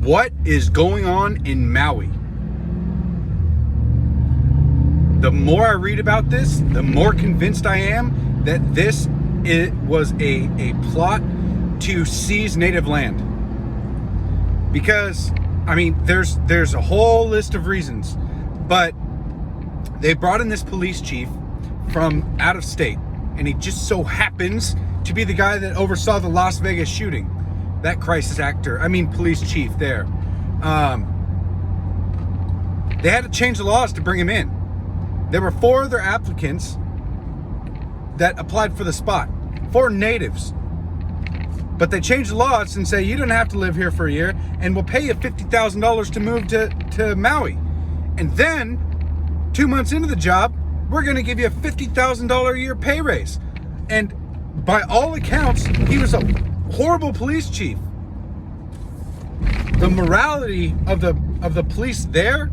what is going on in Maui. The more I read about this, the more convinced I am that it was a plot to seize native land. Because, I mean, there's a whole list of reasons, but they brought in this police chief from out of state, and he just so happens to be the guy that oversaw the Las Vegas shooting. That police chief there. They had to change the laws to bring him in. There were 4 other applicants that applied for the spot, 4 natives. But they changed the laws and say, you don't have to live here for a year, and we'll pay you $50,000 to move to Maui. And then, 2 months into the job, we're going to give you a $50,000 a year pay raise. And by all accounts, he was a horrible police chief. The morality of the police there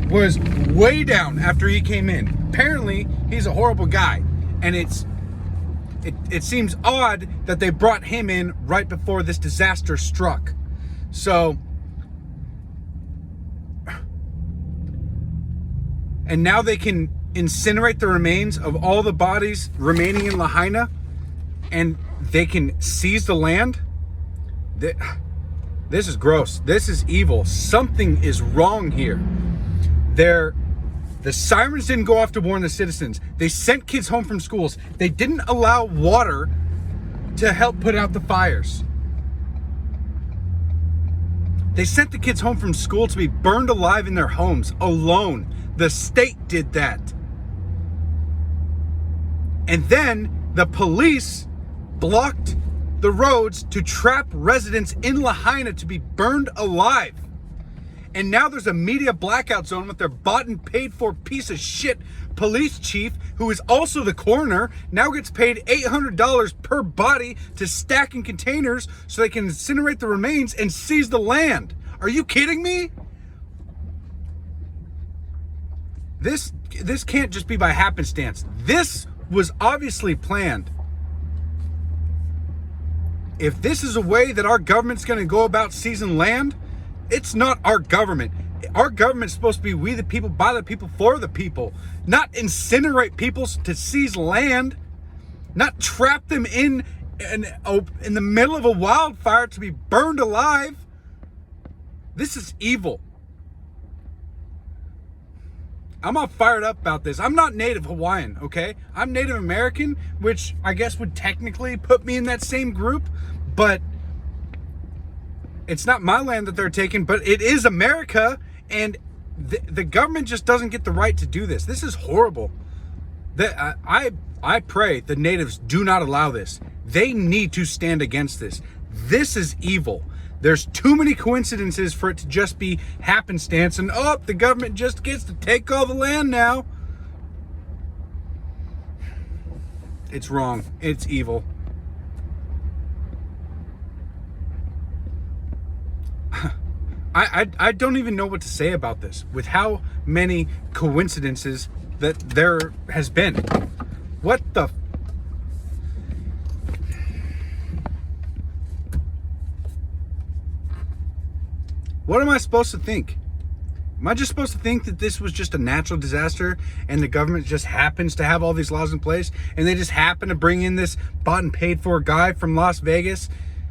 was way down after he came in. Apparently, he's a horrible guy, and it seems odd that they brought him in right before this disaster struck. So, and now they can incinerate the remains of all the bodies remaining in Lahaina, and they can seize the land. This is gross. This is evil. Something is wrong here. The sirens didn't go off to warn the citizens. They sent kids home from schools. They didn't allow water to help put out the fires. They sent the kids home from school to be burned alive in their homes alone. The state did that. And then the police blocked the roads to trap residents in Lahaina to be burned alive. And now there's a media blackout zone with their bought and paid for piece of shit police chief, who is also the coroner, now gets paid $800 per body to stack in containers so they can incinerate the remains and seize the land. Are you kidding me? This can't just be by happenstance. This was obviously planned. If this is a way that our government's going to go about seizing land, it's not our government. Our government's supposed to be we the people, by the people, for the people. Not incinerate people to seize land. Not trap them in the middle of a wildfire to be burned alive. This is evil. I'm all fired up about this. I'm not Native Hawaiian, okay? I'm Native American, which I guess would technically put me in that same group, but it's not my land that they're taking, but it is America, and the government just doesn't get the right to do this. This is horrible. I pray the natives do not allow this. They need to stand against this. This is evil. There's too many coincidences for it to just be happenstance and, the government just gets to take all the land now. It's wrong. It's evil. I don't even know what to say about this with how many coincidences that there has been. What the... What am I supposed to think? Am I just supposed to think that this was just a natural disaster and the government just happens to have all these laws in place and they just happen to bring in this bought and paid for guy from Las Vegas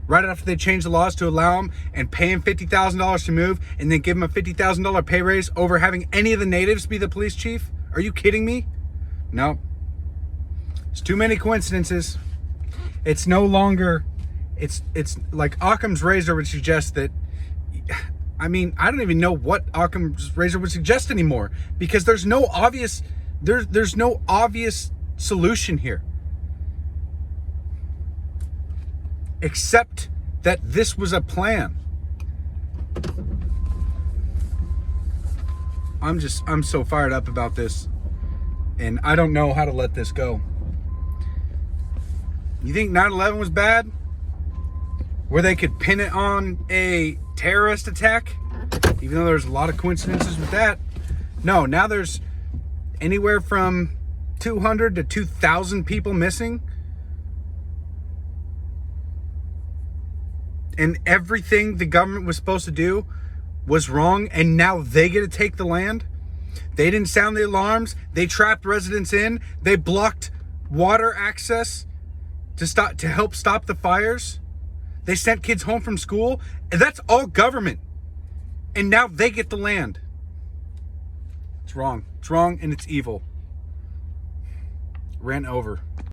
right after they changed the laws to allow him and pay him $50,000 to move and then give him a $50,000 pay raise over having any of the natives be the police chief? Are you kidding me? No. It's too many coincidences. It's no longer, it's like Occam's razor would suggest that, I mean, I don't even know what Occam's razor would suggest anymore because there's no obvious solution here. Except that this was a plan. I'm so fired up about this, and I don't know how to let this go. You think 9/11 was bad? Where they could pin it on a terrorist attack, even though there's a lot of coincidences with that. No, now there's anywhere from 200 to 2,000 people missing. and everything the government was supposed to do was wrong, and now they get to take the land. They didn't sound the alarms. They trapped residents in. They blocked water access to help stop the fires. They sent kids home from school, and that's all government. And now they get the land. It's wrong. It's wrong, and it's evil. Ran over.